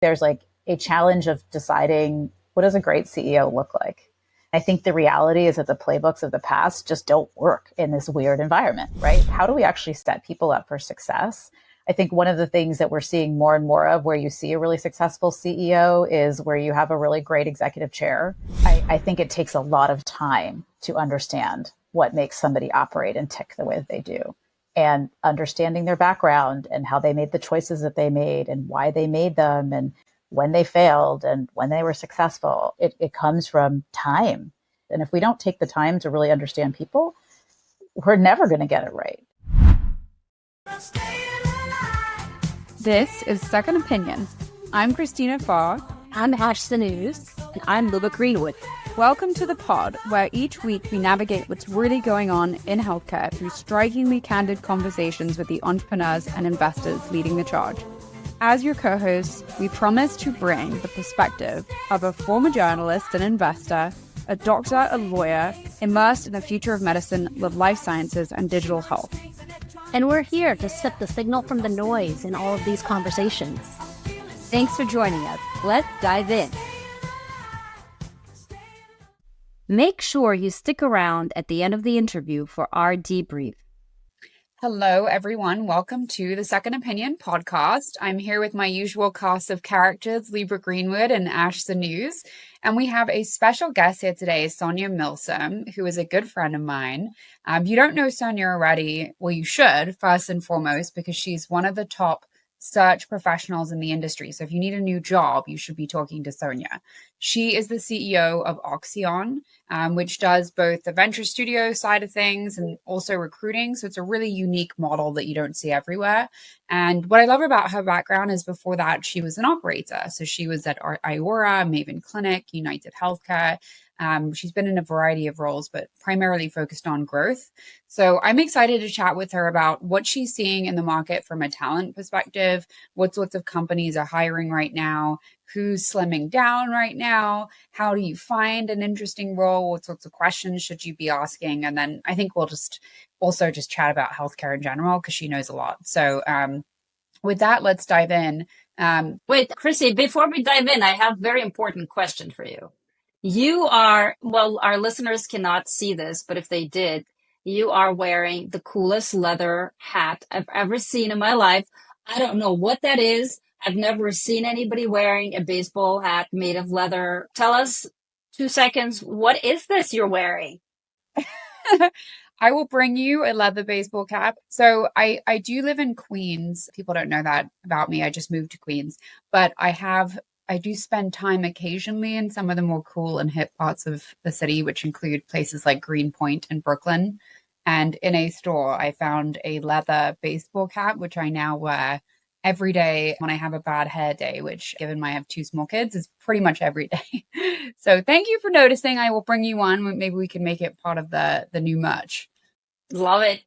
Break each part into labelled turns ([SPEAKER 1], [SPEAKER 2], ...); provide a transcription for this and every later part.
[SPEAKER 1] there's like a challenge of deciding what does a great CEO look like? I think the reality is that the playbooks of the past just don't work in this weird environment, right? How do we actually set people up for success? I think one of the things that we're seeing more and more of where you see a really successful CEO is where you have a really great executive chair. I think it takes a lot of time to understand what makes somebody operate and tick the way that they do. And understanding their background and how they made the choices that they made and why they made them and when they failed and when they were successful, it comes from time. And if we don't take the time to really understand people, we're never going to get it right.
[SPEAKER 2] This is Second Opinion. I'm Christina Farr.
[SPEAKER 3] I'm Zenooz. And I'm Luba Greenwood.
[SPEAKER 2] Welcome to the pod, where each week we navigate what's really going on in healthcare through strikingly candid conversations with the entrepreneurs and investors leading the charge. As your co-hosts, we promise to bring the perspective of a former journalist and investor, a doctor, a lawyer, immersed in the future of medicine with life sciences and digital health.
[SPEAKER 3] And we're here to sift the signal from the noise in all of these conversations. Thanks for joining us. Let's dive in. Make sure you stick around at the end of the interview for our debrief.
[SPEAKER 2] Hello, everyone. Welcome to the Second Opinion podcast. I'm here with my usual cast of characters, Luba Greenwood and Zenooz. And we have a special guest here today, Sonia Millsom, who is a good friend of mine. You don't know Sonia already. Well, you should, first and foremost, because she's one of the top search professionals in the industry. So if you need a new job, you should be talking to Sonia. She is the CEO of Oxeon, which does both the venture studio side of things and also recruiting. So it's a really unique model that you don't see everywhere. And what I love about her background is before that, she was an operator. So she was at Iora, Maven Clinic, United Healthcare. She's been in a variety of roles, but primarily focused on growth. So I'm excited to chat with her about what she's seeing in the market from a talent perspective, what sorts of companies are hiring right now, who's slimming down right now, how do you find an interesting role, what sorts of questions should you be asking? And then I think we'll just chat about healthcare in general because she knows a lot. So with that, let's dive in.
[SPEAKER 4] Wait, Chrissy, before we dive in, I have a very important question for you. You are, well, our listeners cannot see this, but if they did, you are wearing the coolest leather hat I've ever seen in my life. I don't know what that is. I've never seen anybody wearing a baseball hat made of leather. Tell us, 2 seconds, what is this you're wearing?
[SPEAKER 2] I will bring you a leather baseball cap. So I do live in Queens. People don't know that about me. I just moved to Queens, but I do spend time occasionally in some of the more cool and hip parts of the city, which include places like Greenpoint and Brooklyn. And in a store, I found a leather baseball cap, which I now wear every day when I have a bad hair day, which given I have 2 small kids is pretty much every day. So thank you for noticing. I will bring you one. Maybe we can make it part of the new merch.
[SPEAKER 4] Love it.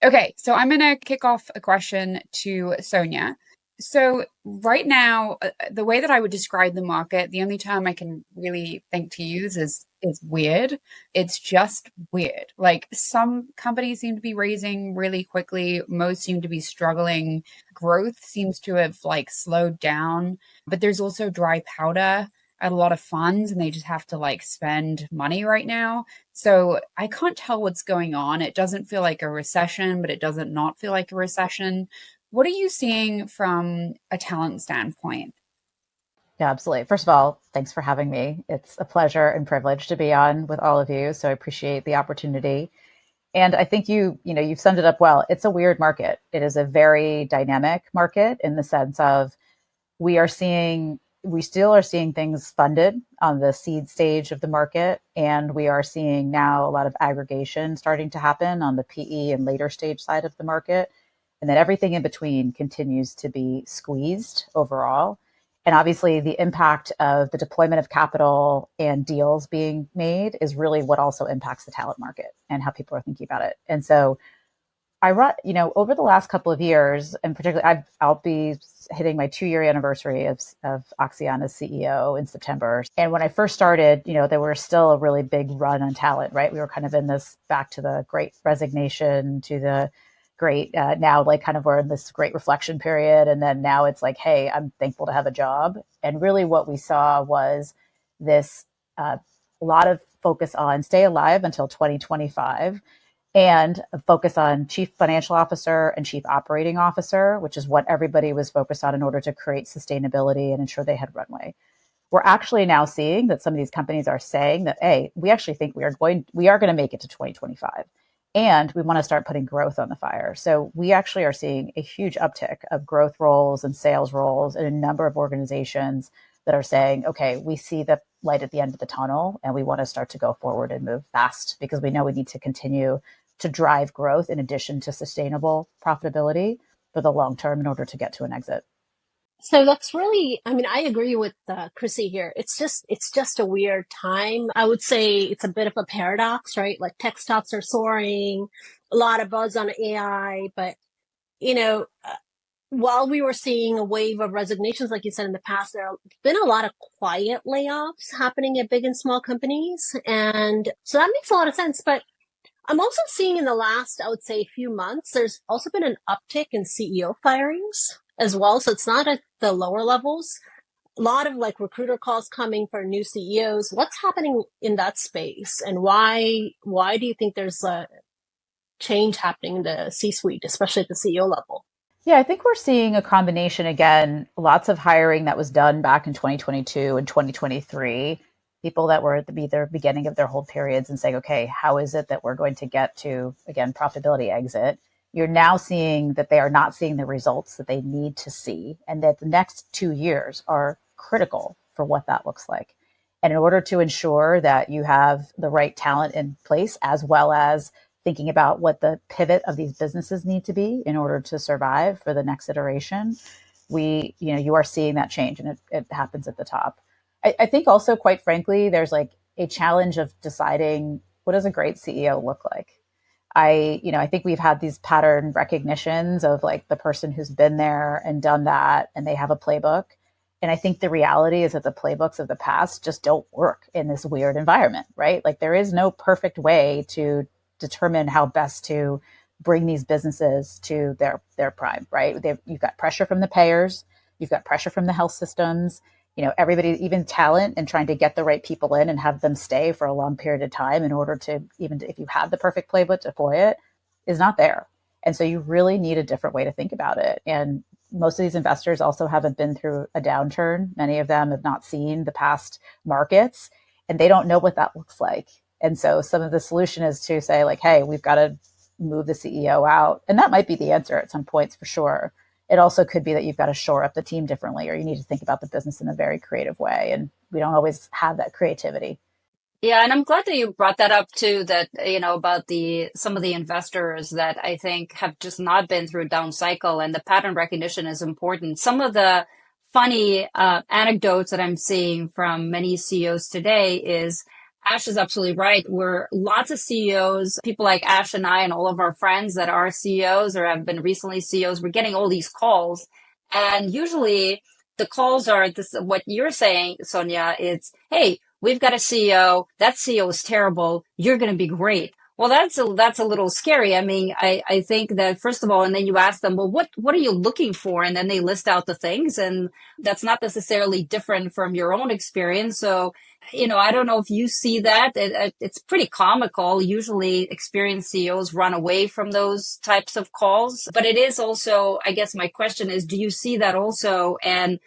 [SPEAKER 2] Okay, so I'm going to kick off a question to Sonia. So right now, the way that I would describe the market, the only term I can really think to use is weird. It's just weird. Like some companies seem to be raising really quickly. Most seem to be struggling. Growth seems to have slowed down, but there's also dry powder at a lot of funds and they just have to spend money right now. So I can't tell what's going on. It doesn't feel like a recession, but it doesn't not feel like a recession. What are you seeing from a talent standpoint?
[SPEAKER 1] Yeah, absolutely. First of all, thanks for having me. It's a pleasure and privilege to be on with all of you. So I appreciate the opportunity. And I think you've summed it up well. It's a weird market. It is a very dynamic market in the sense of we still are seeing things funded on the seed stage of the market. And we are seeing now a lot of aggregation starting to happen on the PE and later stage side of the market. And then everything in between continues to be squeezed overall. And obviously the impact of the deployment of capital and deals being made is really what also impacts the talent market and how people are thinking about it. And so over the last couple of years, and particularly I'll be hitting my 2-year anniversary of Oxeon as CEO in September. And when I first started, there were still a really big run on talent, right? We were kind of in this back to the Great Resignation, to the great. Now, like kind of we're in this great reflection period. And then now it's like, hey, I'm thankful to have a job. And really what we saw was this a lot of focus on stay alive until 2025 and a focus on chief financial officer and chief operating officer, which is what everybody was focused on in order to create sustainability and ensure they had runway. We're actually now seeing that some of these companies are saying that, hey, we actually think we are going to make it to 2025. And we want to start putting growth on the fire. So we actually are seeing a huge uptick of growth roles and sales roles in a number of organizations that are saying, okay, we see the light at the end of the tunnel and we want to start to go forward and move fast because we know we need to continue to drive growth in addition to sustainable profitability for the long term in order to get to an exit.
[SPEAKER 3] So that's really, I mean, I agree with Chrissy here. It's just a weird time. I would say it's a bit of a paradox, right? Like tech stocks are soaring, a lot of buzz on AI, but while we were seeing a wave of resignations, like you said in the past, there have been a lot of quiet layoffs happening at big and small companies. And so that makes a lot of sense. But I'm also seeing in the last, I would say, few months, there's also been an uptick in CEO firings as well. So it's not at the lower levels. A lot of like recruiter calls coming for new CEOs. What's happening in that space? And why do you think there's a change happening in the C-suite, especially at the CEO level?
[SPEAKER 1] Yeah, I think we're seeing a combination again, lots of hiring that was done back in 2022 and 2023, people that were at the beginning of their hold periods and saying, okay, how is it that we're going to get to, again, profitability exit? You're now seeing that they are not seeing the results that they need to see and that the next 2 years are critical for what that looks like. And in order to ensure that you have the right talent in place, as well as thinking about what the pivot of these businesses need to be in order to survive for the next iteration, you are seeing that change and it happens at the top. I think also, quite frankly, there's like a challenge of deciding what does a great CEO look like? I think we've had these pattern recognitions of like the person who's been there and done that and they have a playbook. And I think the reality is that the playbooks of the past just don't work in this weird environment, right? Like there is no perfect way to determine how best to bring these businesses to their prime, right? You've got pressure from the payers, you've got pressure from the health systems, everybody, even talent, and trying to get the right people in and have them stay for a long period of time in order to, even if you have the perfect playbook to deploy it, is not there. And so you really need a different way to think about it. And most of these investors also haven't been through a downturn. Many of them have not seen the past markets and they don't know what that looks like. And so some of the solution is to say like, hey, we've got to move the CEO out. And that might be the answer at some points for sure. It also could be that you've got to shore up the team differently, or you need to think about the business in a very creative way. And we don't always have that creativity.
[SPEAKER 4] Yeah, and I'm glad that you brought that up too, that, about some of the investors that I think have just not been through a down cycle, and the pattern recognition is important. Some of the funny anecdotes that I'm seeing from many CEOs today is Ash is absolutely right. We're lots of CEOs, people like Ash and I and all of our friends that are CEOs or have been recently CEOs, we're getting all these calls. And usually the calls are this, what you're saying, Sonia, it's, hey, we've got a CEO. That CEO is terrible. You're going to be great. Well, that's a little scary. I mean, I think that first of all, and then you ask them, well, what are you looking for? And then they list out the things, and that's not necessarily different from your own experience. So, I don't know if you see that. It's pretty comical. Usually experienced CEOs run away from those types of calls, but it is also, I guess my question is, do you see that also? And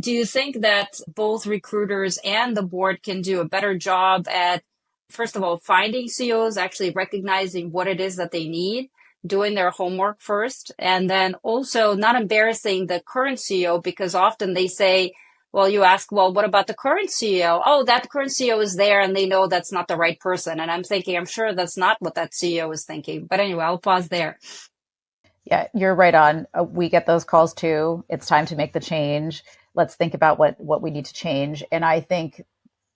[SPEAKER 4] do you think that both recruiters and the board can do a better job at, first of all, finding CEOs, actually recognizing what it is that they need, doing their homework first, and then also not embarrassing the current CEO, because often they say, well, you ask, well, what about the current CEO? Oh, that current CEO is there and they know that's not the right person. And I'm thinking, I'm sure that's not what that CEO is thinking. But anyway, I'll pause there.
[SPEAKER 1] Yeah, you're right on. We get those calls too. It's time to make the change. Let's think about what we need to change. And I think,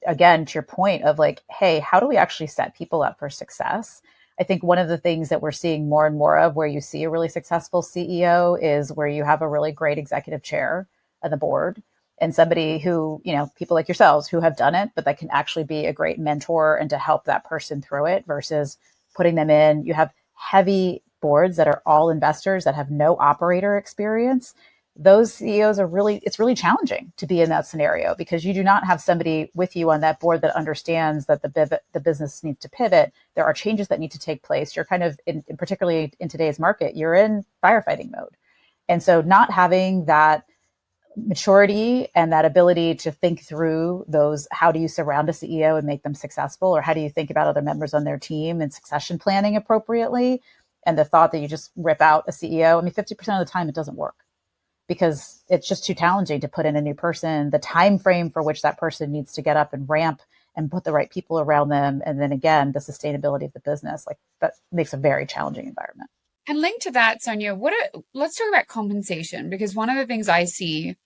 [SPEAKER 1] again, to your point of like, hey, how do we actually set people up for success? I think one of the things that we're seeing more and more of where you see a really successful CEO is where you have a really great executive chair of the board and somebody who, people like yourselves who have done it, but that can actually be a great mentor and to help that person through it versus putting them in. You have heavy boards that are all investors that have no operator experience, those CEOs it's really challenging to be in that scenario because you do not have somebody with you on that board that understands that the business needs to pivot. There are changes that need to take place. You're kind of, particularly in today's market, you're in firefighting mode. And so not having that maturity and that ability to think through those, how do you surround a CEO and make them successful? Or how do you think about other members on their team and succession planning appropriately? And the thought that you just rip out a CEO, I mean, 50% of the time it doesn't work because it's just too challenging to put in a new person, the time frame for which that person needs to get up and ramp and put the right people around them. And then again, the sustainability of the business, like that makes a very challenging environment.
[SPEAKER 2] And linked to that, Sonia, let's talk about compensation, because one of the things I see,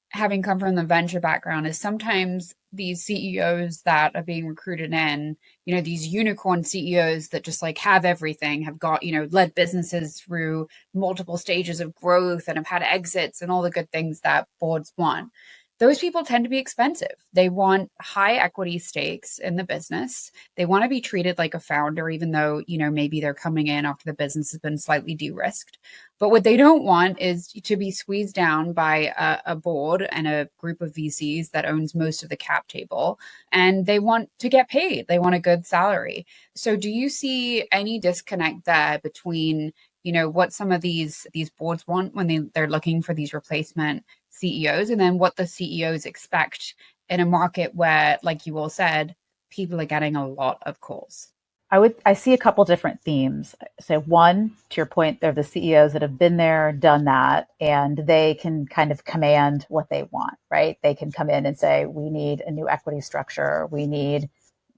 [SPEAKER 2] having come from the venture background, is sometimes these CEOs that are being recruited in, these unicorn CEOs that just like have everything, have got, led businesses through multiple stages of growth and have had exits and all the good things that boards want. Those people tend to be expensive. They want high equity stakes in the business. They want to be treated like a founder, even though, maybe they're coming in after the business has been slightly de-risked. But what they don't want is to be squeezed down by a board and a group of VCs that owns most of the cap table. And they want to get paid. They want a good salary. So do you see any disconnect there between, what some of these boards want when they're looking for these replacement CEOs, and then what the CEOs expect in a market where, like you all said, people are getting a lot of calls?
[SPEAKER 1] I see a couple different themes. So one, to your point, they're the CEOs that have been there, done that, and they can kind of command what they want, right? They can come in and say, we need a new equity structure. We need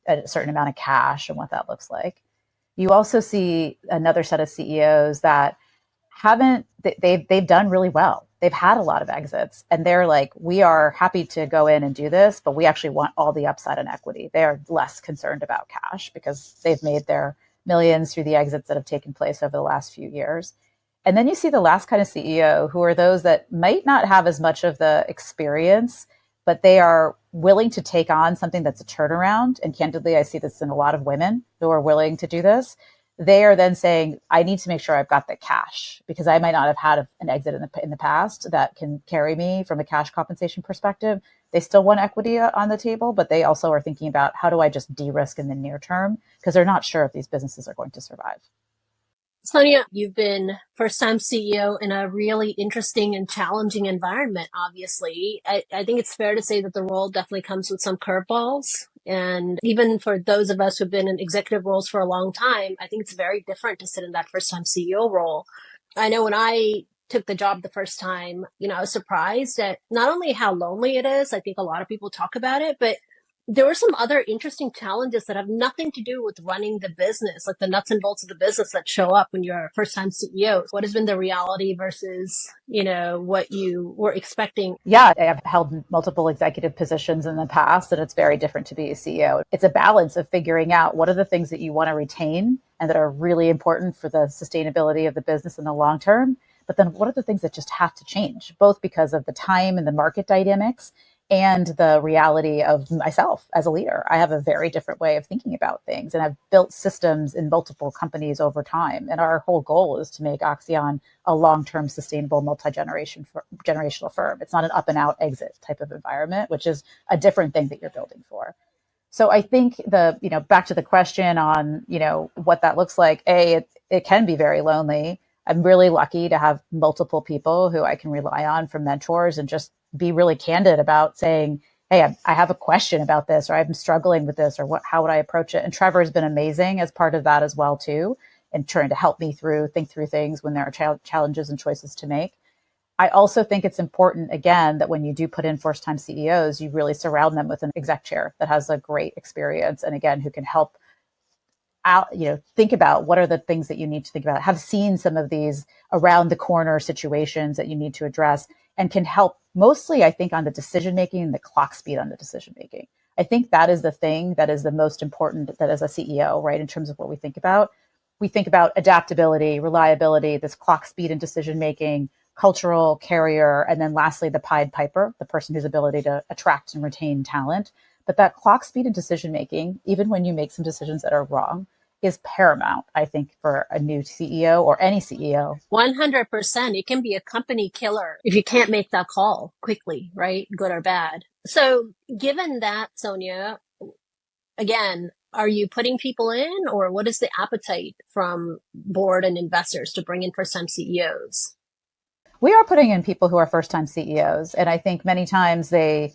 [SPEAKER 1] a certain amount of cash and what that looks like. You also see another set of CEOs that they've done really well. They've had a lot of exits and they're like, we are happy to go in and do this, but we actually want all the upside on equity. They are less concerned about cash because they've made their millions through the exits that have taken place over the last few years. And then you see the last kind of CEO who are those that might not have as much of the experience, but they are willing to take on something that's a turnaround. And candidly, I see this in a lot of women who are willing to do this. They are then saying, I need to make sure I've got the cash because I might not have had an exit in the past that can carry me from a cash compensation perspective. They still want equity on the table, but they also are thinking about how do I just de-risk in the near term because they're not sure if these businesses are going to survive.
[SPEAKER 3] Sonia, you've been first-time CEO in a really interesting and challenging environment, obviously. I think it's fair to say that the role definitely comes with some curveballs. And even for those of us who've been in executive roles for a long time, I think it's very different to sit in that first-time CEO role. I know when I took the job the first time, I was surprised at not only how lonely it is. I think a lot of people talk about it, but there were some other interesting challenges that have nothing to do with running the business, like the nuts and bolts of the business that show up when you're a first-time CEO. What has been the reality versus, what you were expecting?
[SPEAKER 1] Yeah, I've held multiple executive positions in the past, and it's very different to be a CEO. It's a balance of figuring out what are the things that you want to retain and that are really important for the sustainability of the business in the long term. But then what are the things that just have to change, both because of the time and the market dynamics and the reality of myself as a leader. I have a very different way of thinking about things, and I've built systems in multiple companies over time. And our whole goal is to make Oxeon a long-term, sustainable, generational firm. It's not an up and out exit type of environment, which is a different thing that you're building for. So I think back to the question on, what that looks like, it can be very lonely. I'm really lucky to have multiple people who I can rely on for mentors and just be really candid about saying, hey, I have a question about this, or I'm struggling with this, or how would I approach it? And Trevor has been amazing as part of that as well, too, and trying to help me think through things when there are challenges and choices to make. I also think it's important, again, that when you do put in first-time CEOs, you really surround them with an exec chair that has a great experience and, again, who can help out, think about what are the things that you need to think about, have seen some of these around the corner situations that you need to address, and can help mostly, I think, on the decision-making and the clock speed on the decision-making. I think that is the thing that is the most important that as a CEO, right, in terms of what we think about. We think about adaptability, reliability, this clock speed and decision-making, cultural carrier, and then lastly, the Pied Piper, the person whose ability to attract and retain talent. But that clock speed and decision-making, even when you make some decisions that are wrong, is paramount, I think, for a new CEO or any CEO.
[SPEAKER 3] 100%. It can be a company killer if you can't make that call quickly, right? Good or bad. So given that, Sonia, again, are you putting people in, or what is the appetite from board and investors to bring in first-time CEOs?
[SPEAKER 1] We are putting in people who are first-time CEOs. And I think many times they,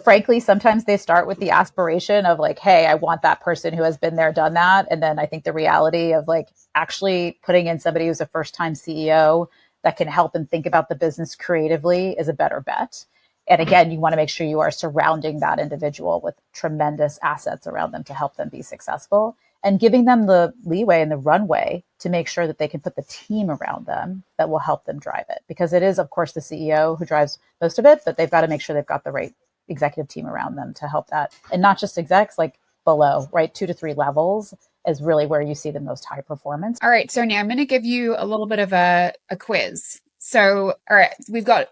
[SPEAKER 1] frankly, sometimes they start with the aspiration of like, hey, I want that person who has been there, done that. And then I think the reality of like actually putting in somebody who's a first-time CEO that can help and think about the business creatively is a better bet. And again, you want to make sure you are surrounding that individual with tremendous assets around them to help them be successful, and giving them the leeway and the runway to make sure that they can put the team around them that will help them drive it. Because it is, of course, the CEO who drives most of it, but they've got to make sure they've got the right executive team around them to help that. And not just execs, like below, right? 2 to 3 levels is really where you see the most high performance.
[SPEAKER 2] All right, Sonia, I'm going to give you a little bit of a quiz. So, all right, we've got,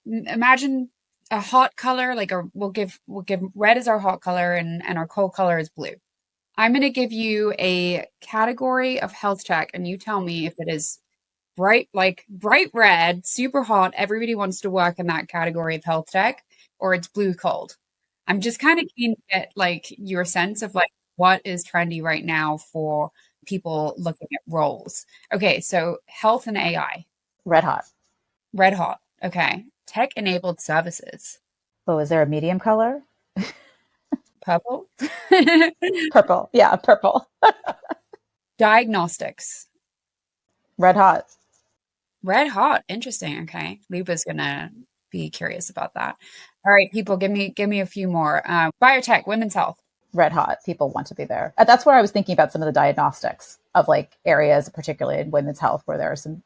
[SPEAKER 2] imagine a hot color, like we'll give red as our hot color and our cold color is blue. I'm going to give you a category of health tech, and you tell me if it is bright red, super hot, everybody wants to work in that category of health tech, or it's blue cold. I'm just kind of keen to get like your sense of like what is trendy right now for people looking at roles. Okay, so health and AI.
[SPEAKER 1] Red hot.
[SPEAKER 2] Red hot. Okay. Tech-enabled services.
[SPEAKER 1] Oh, is there a medium color?
[SPEAKER 2] Purple?
[SPEAKER 1] Purple. Yeah, purple.
[SPEAKER 2] Diagnostics.
[SPEAKER 1] Red hot.
[SPEAKER 2] Red hot. Interesting. Okay. Luba's gonna be curious about that. All right, people, give me a few more. Biotech, women's health.
[SPEAKER 1] Red hot. People want to be there. That's where I was thinking about some of the diagnostics of like areas, particularly in women's health, where there are some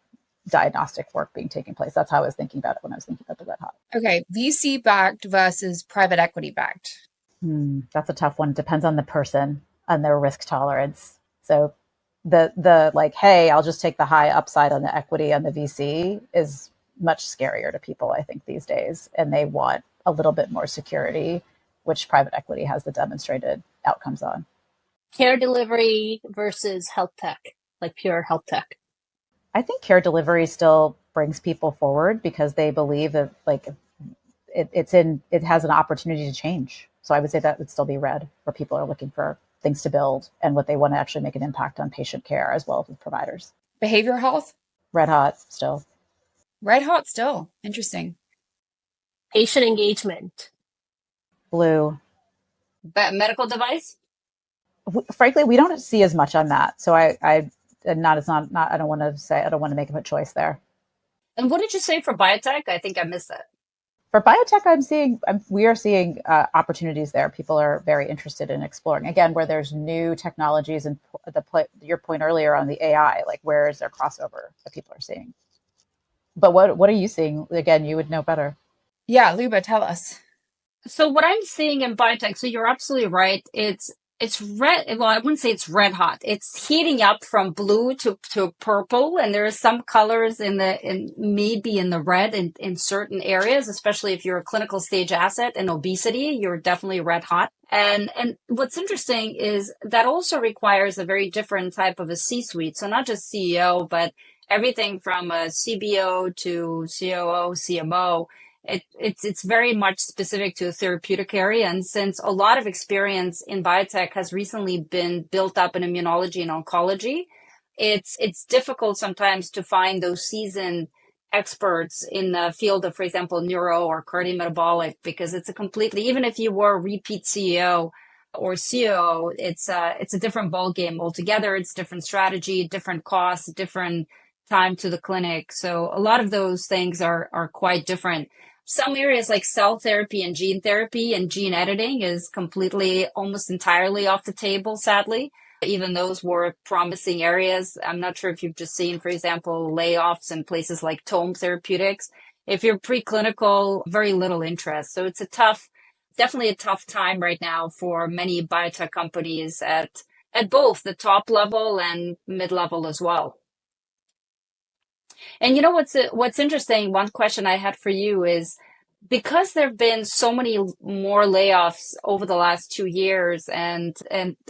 [SPEAKER 1] diagnostic work being taken place. That's how I was thinking about it when I was thinking about the red hot.
[SPEAKER 2] Okay. VC backed versus private equity backed.
[SPEAKER 1] That's a tough one. Depends on the person and their risk tolerance. So the like, hey, I'll just take the high upside on the equity on the VC is much scarier to people, I think, these days. And they want a little bit more security, which private equity has the demonstrated outcomes on.
[SPEAKER 3] Care delivery versus health tech, like pure health tech.
[SPEAKER 1] I think care delivery still brings people forward because they believe that like it has an opportunity to change. So I would say that would still be red, where people are looking for things to build and what they want to actually make an impact on patient care as well as with providers.
[SPEAKER 2] Behavioral health.
[SPEAKER 1] Red hot still.
[SPEAKER 2] Red hot still. Interesting.
[SPEAKER 3] Patient engagement.
[SPEAKER 1] Blue.
[SPEAKER 4] Medical device?
[SPEAKER 1] Frankly, we don't see as much on that. So I don't want to make a choice there.
[SPEAKER 4] And what did you say for biotech? I think I missed that.
[SPEAKER 1] For biotech, we are seeing opportunities there. People are very interested in exploring. Again, where there's new technologies and your point earlier on the AI, like where is there crossover that people are seeing? But what are you seeing? Again, you would know better.
[SPEAKER 2] Yeah, Luba, tell us.
[SPEAKER 4] So what I'm seeing in biotech, so you're absolutely right. It's red. Well, I wouldn't say it's red hot. It's heating up from blue to purple. And there are some colors maybe in the red in certain areas, especially if you're a clinical stage asset and obesity, you're definitely red hot. And what's interesting is that also requires a very different type of a C-suite. So not just CEO, but everything from a CBO to COO, CMO. It's very much specific to a therapeutic area. And since a lot of experience in biotech has recently been built up in immunology and oncology, it's difficult sometimes to find those seasoned experts in the field of, for example, neuro or cardiometabolic, because it's even if you were a repeat CEO or COO, it's a different ballgame altogether. It's different strategy, different costs, different time to the clinic. So a lot of those things are quite different. Some areas like cell therapy and gene editing is completely, almost entirely off the table, sadly. Even those were promising areas. I'm not sure if you've just seen, for example, layoffs in places like Tome Therapeutics. If you're preclinical, very little interest. So it's definitely a tough time right now for many biotech companies at both the top level and mid-level as well. And you know what's interesting? One question I had for you is, because there have been so many more layoffs over the last 2 years, and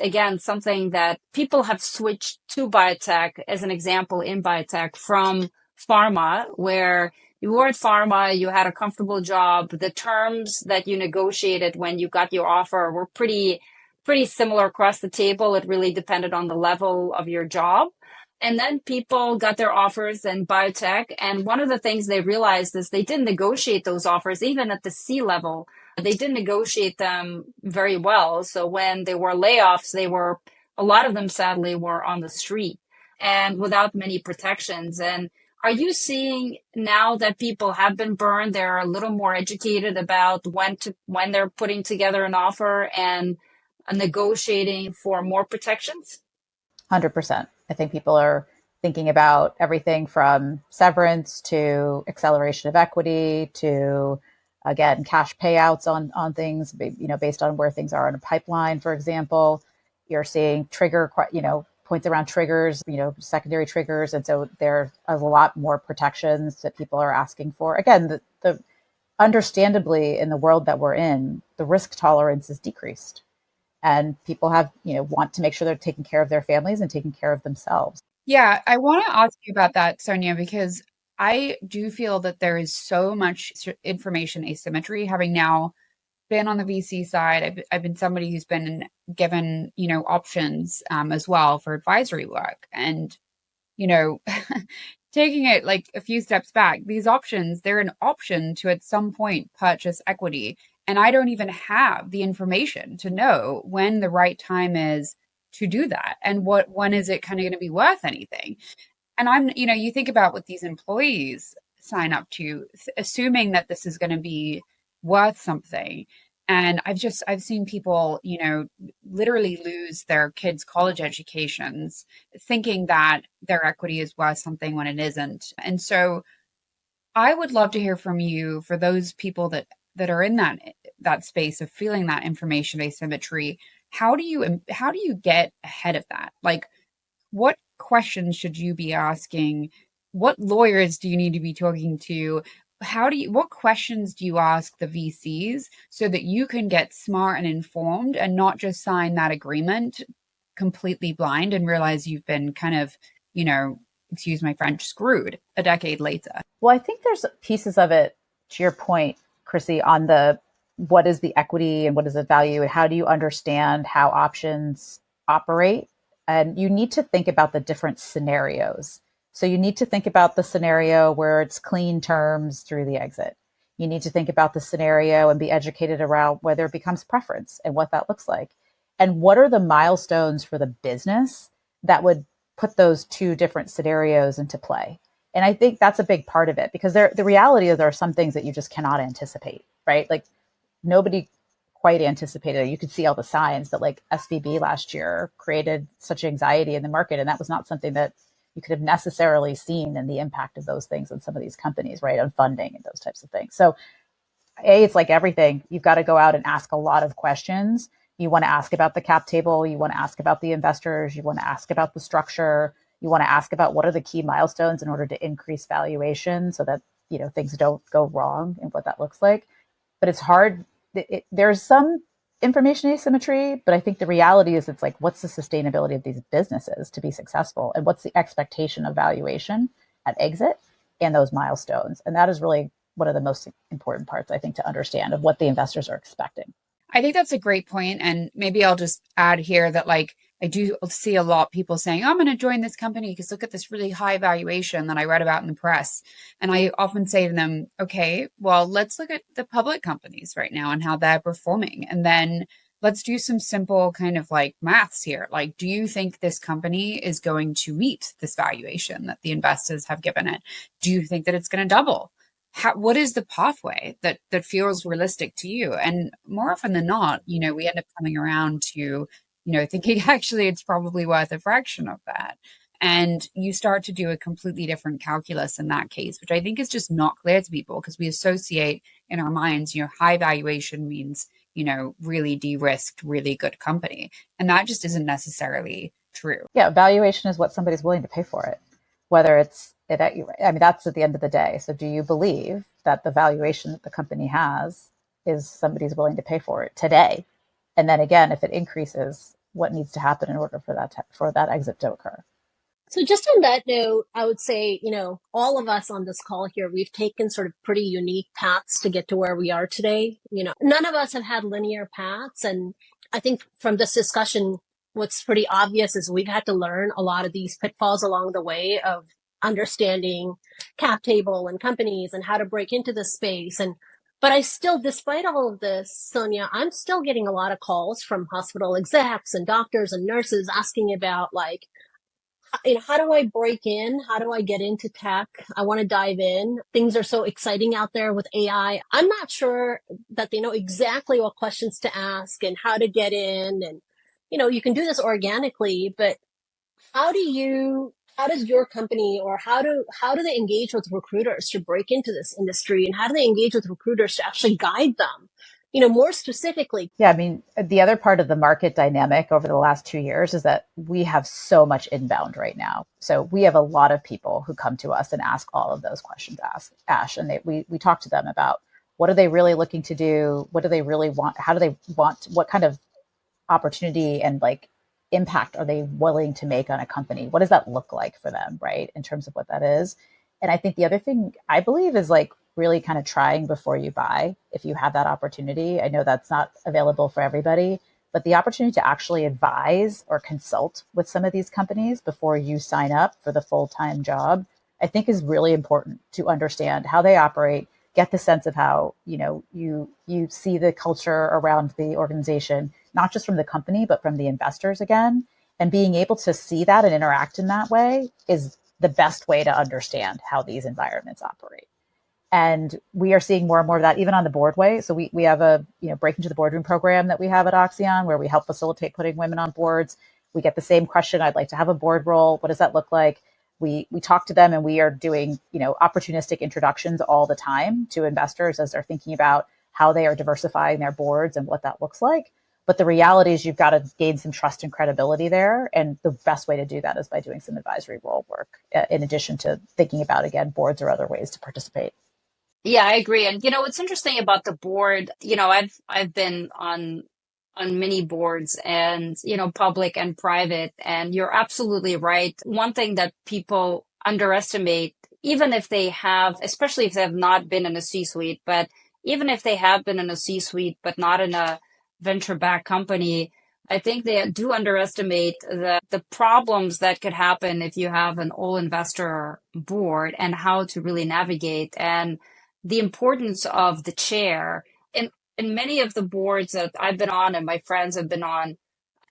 [SPEAKER 4] again, something that people have switched to biotech, as an example, in biotech from pharma, where you were at pharma, you had a comfortable job. The terms that you negotiated when you got your offer were pretty similar across the table. It really depended on the level of your job. And then people got their offers in biotech. And one of the things they realized is they didn't negotiate those offers, even at the C level. They didn't negotiate them very well. So when there were layoffs, a lot of them sadly were on the street and without many protections. And are you seeing now that people have been burned, they're a little more educated about when they're putting together an offer and negotiating for more protections?
[SPEAKER 1] 100%. I think people are thinking about everything from severance to acceleration of equity to, again, cash payouts on things, based on where things are in a pipeline, for example. You're seeing points around triggers, secondary triggers. And so there's a lot more protections that people are asking for. Again, the understandably, in the world that we're in, the risk tolerance is decreased. And people want to make sure they're taking care of their families and taking care of themselves.
[SPEAKER 2] Yeah, I want to ask you about that, Sonia, because I do feel that there is so much information asymmetry. Having now been on the VC side, I've been somebody who's been given, options as well for advisory work. And, taking it like a few steps back, these options, they're an option to at some point purchase equity. And I don't even have the information to know when the right time is to do that and when is it kind of going to be worth anything. And you think about what these employees sign up to, assuming that this is going to be worth something. And I've seen people, literally lose their kids' college educations thinking that their equity is worth something when it isn't. And so I would love to hear from you for those people that are in that space of feeling that information asymmetry. How do you get ahead of that? Like, what questions should you be asking? What lawyers do you need to be talking to? What questions do you ask the VCs so that you can get smart and informed and not just sign that agreement completely blind and realize you've been kind of, excuse my French, screwed a decade later?
[SPEAKER 1] Well, I think there's pieces of it, to your point, Chrissy, on what is the equity and what is the value and how do you understand how options operate? And you need to think about the different scenarios. So you need to think about the scenario where it's clean terms through the exit. You need to think about the scenario and be educated around whether it becomes preference and what that looks like. And what are the milestones for the business that would put those two different scenarios into play? And I think that's a big part of it because the reality is there are some things that you just cannot anticipate, right? Like nobody quite anticipated. You could see all the signs, but like SVB last year created such anxiety in the market. And that was not something that you could have necessarily seen in the impact of those things on some of these companies, right? On funding and those types of things. So it's like everything. You've got to go out and ask a lot of questions. You want to ask about the cap table. You want to ask about the investors. You want to ask about the structure. You want to ask about what are the key milestones in order to increase valuation so that, things don't go wrong and what that looks like. But it's hard. There's some information asymmetry, but I think the reality is it's like, what's the sustainability of these businesses to be successful? And what's the expectation of valuation at exit and those milestones? And that is really one of the most important parts, I think, to understand of what the investors are expecting.
[SPEAKER 2] I think that's a great point. And maybe I'll just add here that I do see a lot of people saying, I'm going to join this company because look at this really high valuation that I read about in the press. And I often say to them, okay, well, let's look at the public companies right now and how they're performing. And then let's do some simple kind of like maths here. Like, do you think this company is going to meet this valuation that the investors have given it? Do you think that it's going to double? What is the pathway that feels realistic to you? And more often than not, we end up coming around to, thinking actually it's probably worth a fraction of that. And you start to do a completely different calculus in that case, which I think is just not clear to people because we associate in our minds, high valuation means, really de-risked, really good company. And that just isn't necessarily true.
[SPEAKER 1] Yeah, valuation is what somebody's willing to pay for it, whether that's at the end of the day. So do you believe that the valuation that the company has is somebody's willing to pay for it today. And then again, if it increases, what needs to happen in order for that exit to occur?
[SPEAKER 3] So just on that note, I would say, all of us on this call here, we've taken sort of pretty unique paths to get to where we are today. None of us have had linear paths. And I think from this discussion, what's pretty obvious is we've had to learn a lot of these pitfalls along the way of understanding cap table and companies and how to break into the space. But I still, despite all of this, Sonia, I'm still getting a lot of calls from hospital execs and doctors and nurses asking about how do I break in? How do I get into tech? I want to dive in. Things are so exciting out there with AI. I'm not sure that they know exactly what questions to ask and how to get in. And, you can do this organically, but how does your company or how do they engage with recruiters to break into this industry? And how do they engage with recruiters to actually guide them? More specifically.
[SPEAKER 1] Yeah, I mean, the other part of the market dynamic over the last 2 years is that we have so much inbound right now. So we have a lot of people who come to us and ask all of those questions, Ash, and we talk to them about what are they really looking to do? What do they really want? How do they want? What kind of opportunity and impact are they willing to make on a company? What does that look like for them, right? In terms of what that is. And I think the other thing I believe is really kind of trying before you buy, if you have that opportunity. I know that's not available for everybody, but the opportunity to actually advise or consult with some of these companies before you sign up for the full-time job, I think is really important to understand how they operate, get the sense of how, you see the culture around the organization, not just from the company, but from the investors again. And being able to see that and interact in that way is the best way to understand how these environments operate. And we are seeing more and more of that even on the board way. So we have a break into the boardroom program that we have at Oxeon where we help facilitate putting women on boards. We get the same question. I'd like to have a board role. What does that look like? We talk to them and we are doing opportunistic introductions all the time to investors as they're thinking about how they are diversifying their boards and what that looks like. But the reality is you've got to gain some trust and credibility there. And the best way to do that is by doing some advisory role work in addition to thinking about, again, boards or other ways to participate.
[SPEAKER 4] Yeah, I agree. And what's interesting about the board, I've been on many boards and, public and private, and you're absolutely right. One thing that people underestimate, even if they have, especially if they have not been in a C-suite, but even if they have been in a C-suite, but not in a venture-backed company, I think they do underestimate the problems that could happen if you have an all investor board and how to really navigate, and the importance of the chair. In many of the boards that I've been on and my friends have been on,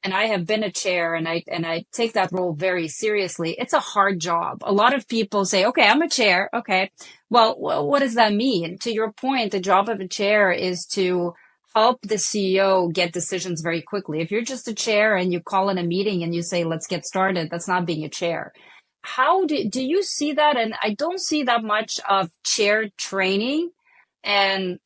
[SPEAKER 4] and I have been a chair, and I take that role very seriously. It's a hard job. A lot of people say, okay, I'm a chair. Okay. Well, what does that mean? To your point, the job of a chair is to help the CEO get decisions very quickly. If you're just a chair and you call in a meeting and you say, let's get started, that's not being a chair. How do you see that? And I don't see that much of chair training and,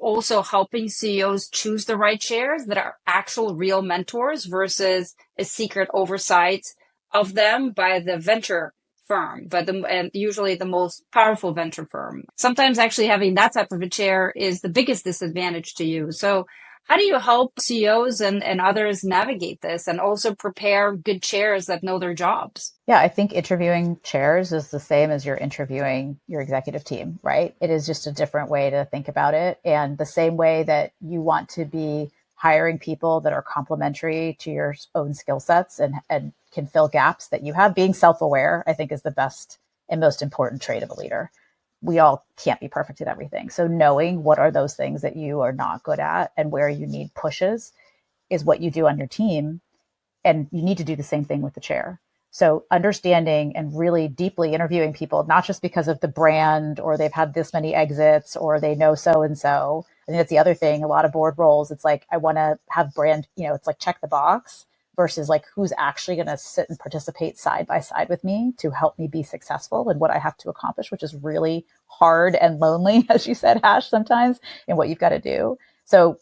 [SPEAKER 4] also helping CEOs choose the right chairs that are actual real mentors versus a secret oversight of them by the venture firm, and usually the most powerful venture firm. Sometimes actually having that type of a chair is the biggest disadvantage to you. So how do you help CEOs and others navigate this and also prepare good chairs that know their jobs?
[SPEAKER 1] Yeah, I think interviewing chairs is the same as you're interviewing your executive team, right? It is just a different way to think about it. And the same way that you want to be hiring people that are complementary to your own skill sets and can fill gaps that you have, being self-aware, I think is the best and most important trait of a leader. We all can't be perfect at everything. So knowing what are those things that you are not good at and where you need pushes is what you do on your team. And you need to do the same thing with the chair. So understanding and really deeply interviewing people, not just because of the brand or they've had this many exits or they know so-and-so. I think that's the other thing. A lot of board roles, it's I want to have brand, it's check the box versus who's actually going to sit and participate side by side with me to help me be successful in what I have to accomplish, which is really hard and lonely, as you said, Ash, sometimes, and what you've got to do. So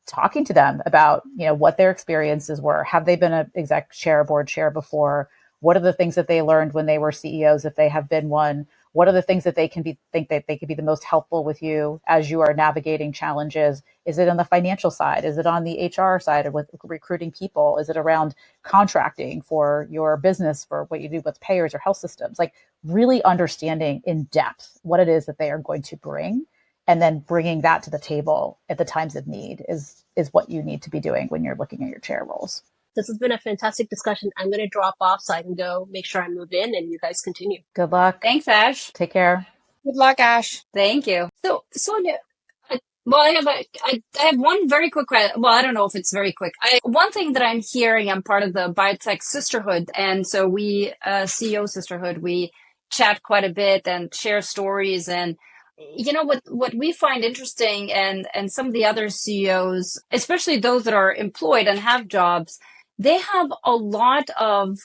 [SPEAKER 1] talking to them about, what their experiences were. Have they been an exec chair, board chair before? What are the things that they learned when they were CEOs, if they have been one? What are the things that they think that they could be the most helpful with you as you are navigating challenges? Is it on the financial side? Is it on the HR side, or with recruiting people? Is it around contracting for your business, for what you do with payers or health systems? Like really understanding in depth what it is that they are going to bring, and then bringing that to the table at the times of need is what you need to be doing when you're looking at your chair roles.
[SPEAKER 3] This has been a fantastic discussion. I'm going to drop off so I can go make sure I'm moved in, and you guys continue.
[SPEAKER 1] Good luck.
[SPEAKER 4] Thanks, Ash.
[SPEAKER 1] Take care.
[SPEAKER 2] Good luck, Ash.
[SPEAKER 4] Thank you. So, Sonia, I have one very quick question. Well, I don't know if it's very quick. One thing that I'm hearing, I'm part of the Biotech Sisterhood. And so CEO Sisterhood, we chat quite a bit and share stories. And, what we find interesting, and some of the other CEOs, especially those that are employed and have jobs, they have a lot of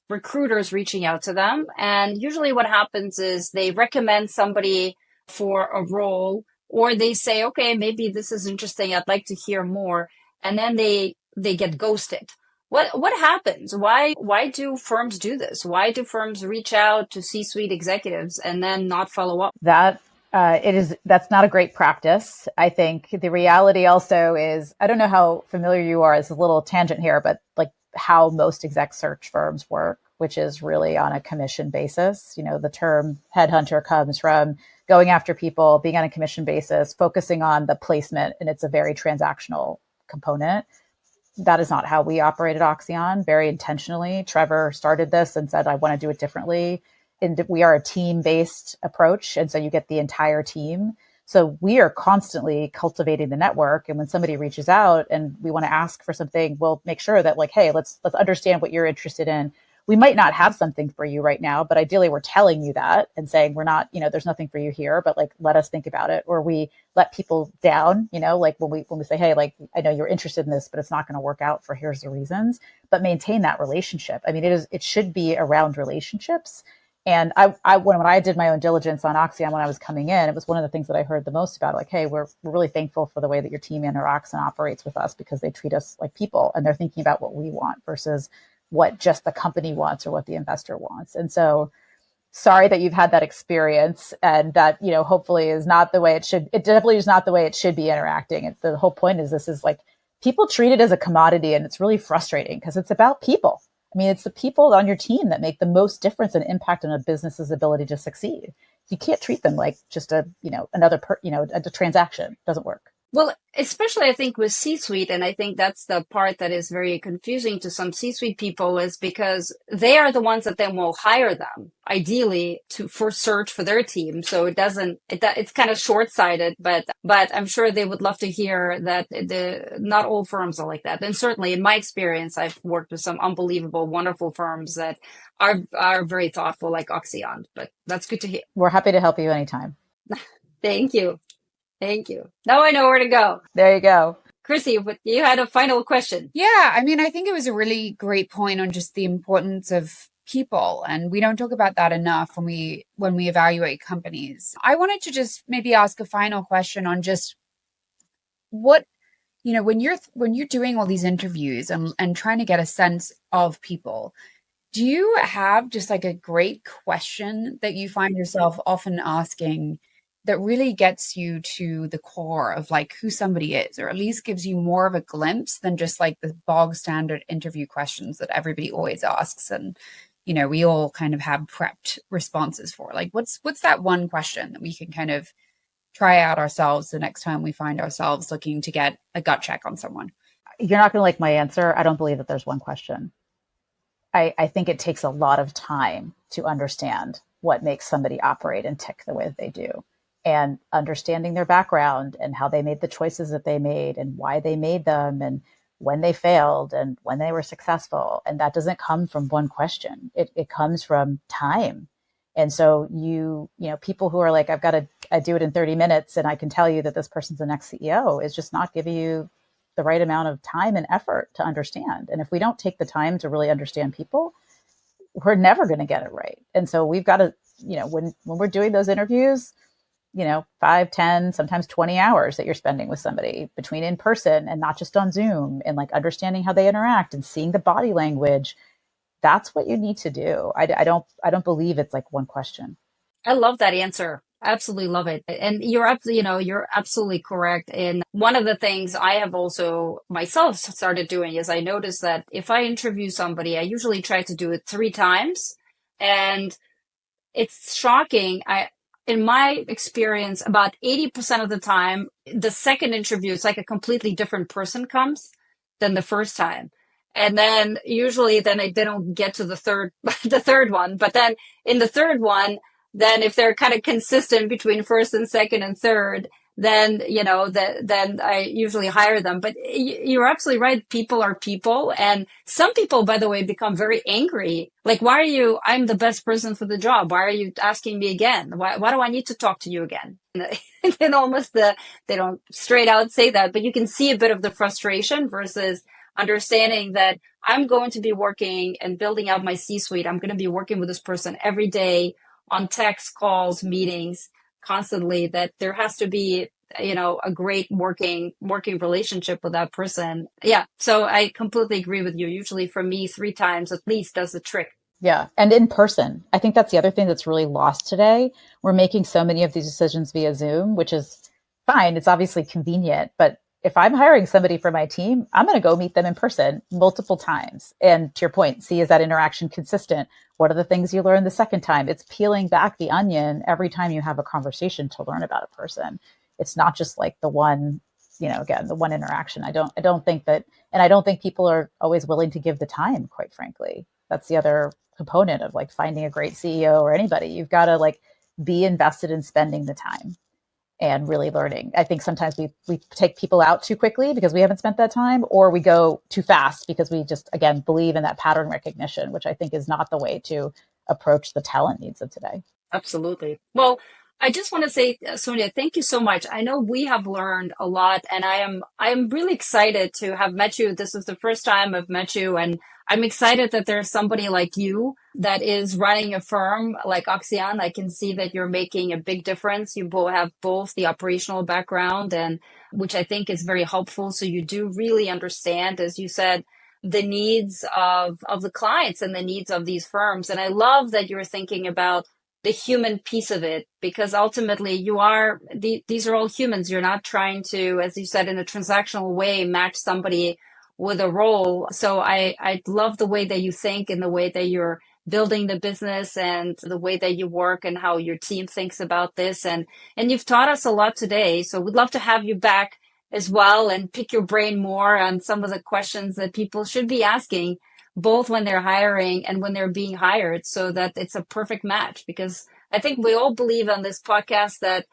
[SPEAKER 4] recruiters reaching out to them. And usually what happens is they recommend somebody for a role, or they say, okay, maybe this is interesting, I'd like to hear more. And then they get ghosted. What happens? Why do firms do this? Why do firms reach out to C-suite executives and then not follow up?
[SPEAKER 1] That's not a great practice. I think the reality also is, I don't know how familiar you are, it's a little tangent here, but like how most exec search firms work, which is really on a commission basis. The term headhunter comes from going after people, being on a commission basis, focusing on the placement, and it's a very transactional component. That is not how we operate at Oxeon. Very intentionally, Trevor started this and said, I want to do it differently. And we are a team-based approach. And so you get the entire team. So we are constantly cultivating the network. And when somebody reaches out and we want to ask for something, we'll make sure that like, hey, let's understand what you're interested in. We might not have something for you right now, but ideally we're telling you that and saying we're not, there's nothing for you here, but like, let us think about it. Or we let people down, like when we say, hey, like, I know you're interested in this, but it's not going to work out for here's the reasons, but maintain that relationship. I mean, it should be around relationships. And when I did my own diligence on Oxeon, when I was coming in, it was one of the things that I heard the most about, like, hey, we're really thankful for the way that your team interacts and operates with us because they treat us like people and they're thinking about what we want versus what just the company wants or what the investor wants. And so sorry that you've had that experience, and that, hopefully is not the way it should. It definitely is not the way it should be interacting. The whole point is this is like people treat it as a commodity, and it's really frustrating because it's about people. I mean, it's the people on your team that make the most difference and impact on a business's ability to succeed. You can't treat them like just a transaction. It doesn't work.
[SPEAKER 4] Well, especially I think with C-suite, and I think that's the part that is very confusing to some C-suite people, is because they are the ones that then will hire them, ideally for search for their team. So it's kind of short-sighted, but I'm sure they would love to hear that not all firms are like that. And certainly in my experience, I've worked with some unbelievable, wonderful firms that are very thoughtful, like Oxeon, but that's good to hear.
[SPEAKER 1] We're happy to help you anytime.
[SPEAKER 4] Thank you. Thank you. Now I know where to go.
[SPEAKER 1] There you go.
[SPEAKER 4] Chrissy, you had a final question.
[SPEAKER 2] Yeah, I mean, I think it was a really great point on just the importance of people. And we don't talk about that enough when we evaluate companies. I wanted to just maybe ask a final question on just what, when you're doing all these interviews and trying to get a sense of people, do you have just like a great question that you find yourself often asking that really gets you to the core of like who somebody is, or at least gives you more of a glimpse than just like the bog standard interview questions that everybody always asks and we all kind of have prepped responses for? Like what's that one question that we can kind of try out ourselves the next time we find ourselves looking to get a gut check on someone?
[SPEAKER 1] You're not going to like my answer. I don't believe that there's one question. I think it takes a lot of time to understand what makes somebody operate and tick the way that they do, and understanding their background and how they made the choices that they made and why they made them and when they failed and when they were successful. And that doesn't come from one question. It comes from time. And so people who are like, I do it in 30 minutes and I can tell you that this person's the next CEO is just not giving you the right amount of time and effort to understand. And if we don't take the time to really understand people, we're never going to get it right. And so we've got to, when we're doing those interviews, 5, 10, sometimes 20 hours that you're spending with somebody between in person and not just on Zoom, and like understanding how they interact and seeing the body language. That's what you need to do. I don't believe it's like one question.
[SPEAKER 4] I love that answer. Absolutely love it. And you're absolutely correct. And one of the things I have also myself started doing is I noticed that if I interview somebody, I usually try to do it 3 times. And it's shocking. In my experience, about 80% of the time, the second interview, it's like a completely different person comes than the first time. And then usually then they don't get to the third, the third one. But then in the third one, then if they're kind of consistent between first and second and third, then, then I usually hire them. But you're absolutely right. People are people. And some people, by the way, become very angry. Like, I'm the best person for the job. Why are you asking me again? Why do I need to talk to you again? And almost they don't straight out say that, but you can see a bit of the frustration versus understanding that I'm going to be working and building out my C-suite. I'm going to be working with this person every day on text calls, meetings, constantly, that there has to be a great working relationship with that person. Yeah, so I completely agree with you. Usually for me, 3 times at least does the trick.
[SPEAKER 1] Yeah. And in person, I think that's the other thing that's really lost today. We're making so many of these decisions via Zoom, which is fine. It's obviously convenient, but if I'm hiring somebody for my team, I'm going to go meet them in person multiple times. And to your point, see, is that interaction consistent? What are the things you learn the second time? It's peeling back the onion every time you have a conversation to learn about a person. It's not just like the one, again, the one interaction. I don't think that, and I don't think people are always willing to give the time, quite frankly. That's the other component of like finding a great CEO or anybody. You've got to like be invested in spending the time and really learning. I think sometimes we take people out too quickly because we haven't spent that time, or we go too fast because we just, again, believe in that pattern recognition, which I think is not the way to approach the talent needs of today.
[SPEAKER 4] Absolutely. Well, I just want to say, Sonia, thank you so much. I know we have learned a lot, and I am really excited to have met you. This is the first time I've met you, and I'm excited that there's somebody like you that is running a firm like Oxeon. I can see that you're making a big difference. You both have both the operational background, and which I think is very helpful. So you do really understand, as you said, the needs of the clients and the needs of these firms. And I love that you're thinking about the human piece of it, because ultimately these are all humans. You're not trying to, as you said, in a transactional way, match somebody with a role. So I love the way that you think and the way that you're building the business and the way that you work and how your team thinks about this. And you've taught us a lot today. So we'd love to have you back as well and pick your brain more on some of the questions that people should be asking, both when they're hiring and when they're being hired, so that it's a perfect match. Because I think we all believe on this podcast that,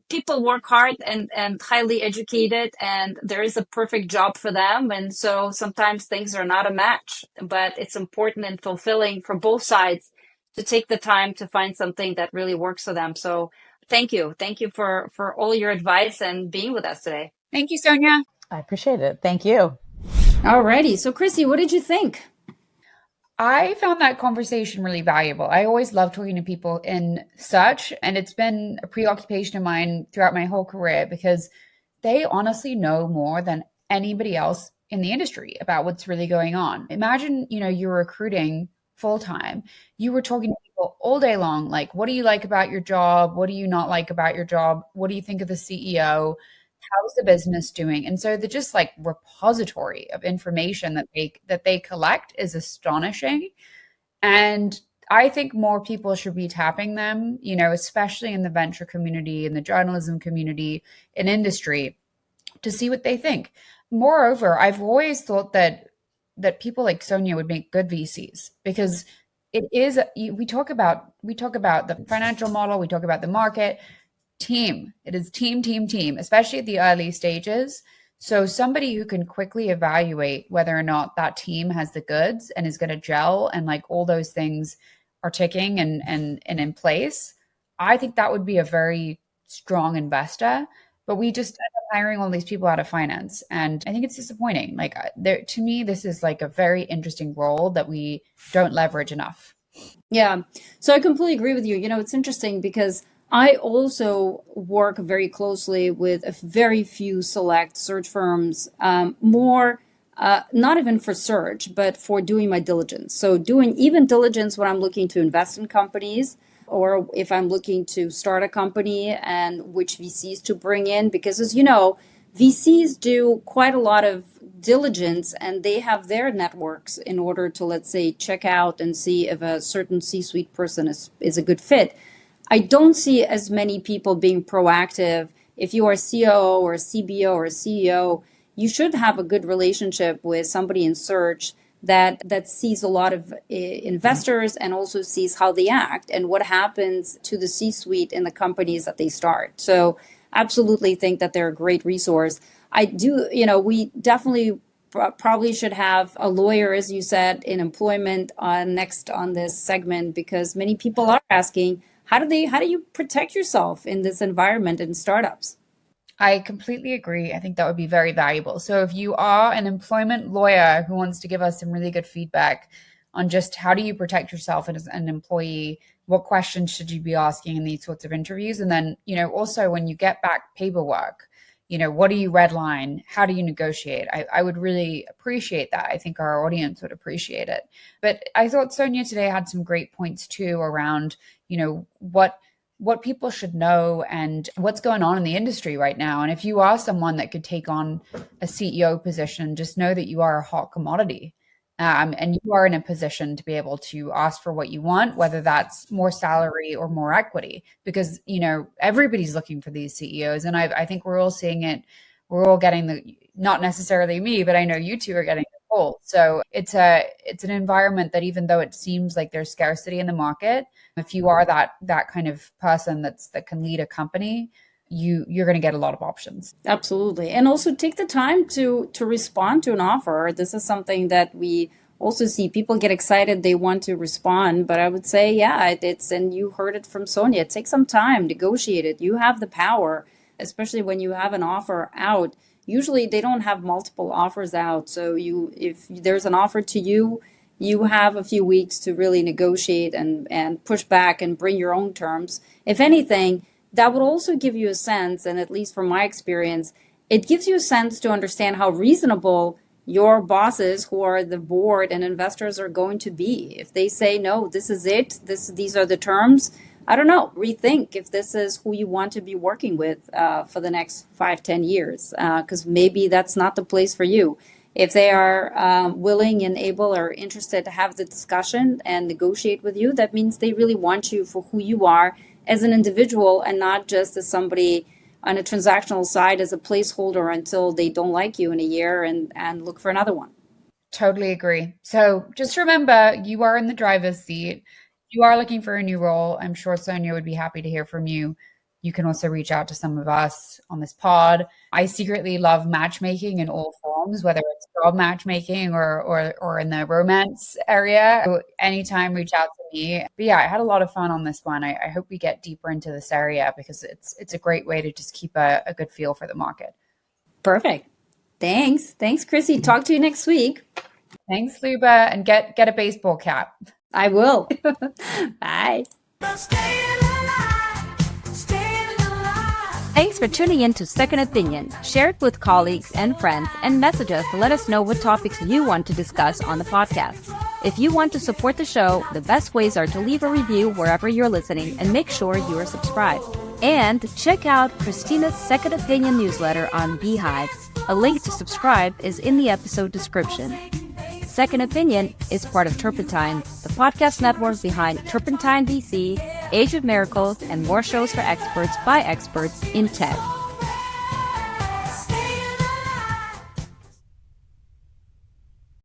[SPEAKER 4] people work hard and highly educated, and there is a perfect job for them. And so sometimes things are not a match, but it's important and fulfilling for both sides to take the time to find something that really works for them. So thank you. Thank you for all your advice and being with us today.
[SPEAKER 2] Thank you, Sonia.
[SPEAKER 1] I appreciate it. Thank you.
[SPEAKER 4] Alrighty. So Chrissy, what did you think?
[SPEAKER 2] I found that conversation really valuable. I always love talking to people in such, and it's been a preoccupation of mine throughout my whole career, because they honestly know more than anybody else in the industry about what's really going on. Imagine, you're recruiting full time. You were talking to people all day long, like, what do you like about your job? What do you not like about your job? What do you think of the CEO? How's the business doing? And so the just like repository of information that they collect is astonishing. And I think more people should be tapping them, especially in the venture community, in the journalism community, in industry, to see what they think. Moreover, I've always thought that people like Sonia would make good VCs, because we talk about the financial model, we talk about the market. Team. It is team, especially at the early stages. So somebody who can quickly evaluate whether or not that team has the goods and is going to gel, and like all those things are ticking and in place, I think that would be a very strong investor. But we just end up hiring all these people out of finance, and I think it's disappointing. Like, to me, this is like a very interesting role that we don't leverage enough.
[SPEAKER 4] Yeah. So I completely agree with you. It's interesting because I also work very closely with a very few select search firms, more not even for search, but for doing my diligence. So doing even diligence when I'm looking to invest in companies, or if I'm looking to start a company and which VCs to bring in, because as you know, VCs do quite a lot of diligence and they have their networks in order to, let's say, check out and see if a certain C-suite person is a good fit. I don't see as many people being proactive. If you are a COO or a CBO or a CEO, you should have a good relationship with somebody in search that sees a lot of investors and also sees how they act and what happens to the C-suite in the companies that they start. So absolutely think that they're a great resource. I do, we definitely probably should have a lawyer, as you said, in employment next on this segment, because many people are asking, how do you protect yourself in this environment in startups?
[SPEAKER 2] I completely agree. I think that would be very valuable. So if you are an employment lawyer who wants to give us some really good feedback on just how do you protect yourself as an employee, what questions should you be asking in these sorts of interviews? And then, also when you get back paperwork, what do you redline? How do you negotiate? I would really appreciate that. I think our audience would appreciate it. But I thought Sonia today had some great points too around, what people should know and what's going on in the industry right now. And if you are someone that could take on a CEO position, just know that you are a hot commodity. And you are in a position to be able to ask for what you want, whether that's more salary or more equity, because, everybody's looking for these CEOs. And I think we're all seeing it. We're all getting not necessarily me, but I know you two are getting the cold. So it's an environment that even though it seems like there's scarcity in the market, if you are that kind of person that can lead a company, you're going to get a lot of options.
[SPEAKER 4] Absolutely. And also take the time to respond to an offer. This is something that we also see. People get excited, they want to respond, but I would say, yeah, and you heard it from Sonia, take some time, negotiate it. You have the power, especially when you have an offer out. Usually they don't have multiple offers out. So if there's an offer to you, you have a few weeks to really negotiate and push back and bring your own terms. If anything, that would also give you a sense, and at least from my experience, it gives you a sense to understand how reasonable your bosses, who are the board and investors, are going to be. If they say, no, this is it, these are the terms, I don't know, rethink if this is who you want to be working with for the next 5-10 years, because maybe that's not the place for you. If they are willing and able or interested to have the discussion and negotiate with you, that means they really want you for who you are as an individual and not just as somebody on a transactional side as a placeholder until they don't like you in a year and look for another one.
[SPEAKER 2] Totally agree. So just remember, you are in the driver's seat. You are looking for a new role. I'm sure Sonia would be happy to hear from you. You can also reach out to some of us on this pod. I secretly love matchmaking in all forms, whether it's job matchmaking or in the romance area. So anytime, reach out to me. But yeah, I had a lot of fun on this one. I hope we get deeper into this area because it's a great way to just keep a good feel for the market.
[SPEAKER 4] Perfect. Thanks, Chrissy. Talk to you next week.
[SPEAKER 2] Thanks, Luba, and get a baseball cap.
[SPEAKER 4] I will. Bye.
[SPEAKER 5] Thanks for tuning in to Second Opinion. Share it with colleagues and friends and message us to let us know what topics you want to discuss on the podcast. If you want to support the show, the best ways are to leave a review wherever you're listening and make sure you are subscribed. And check out Christina's Second Opinion newsletter on Beehive. A link to subscribe is in the episode description. Second Opinion is part of Turpentine, the podcast network behind Turpentine VC, Age of Miracles, and more shows for experts by experts in tech.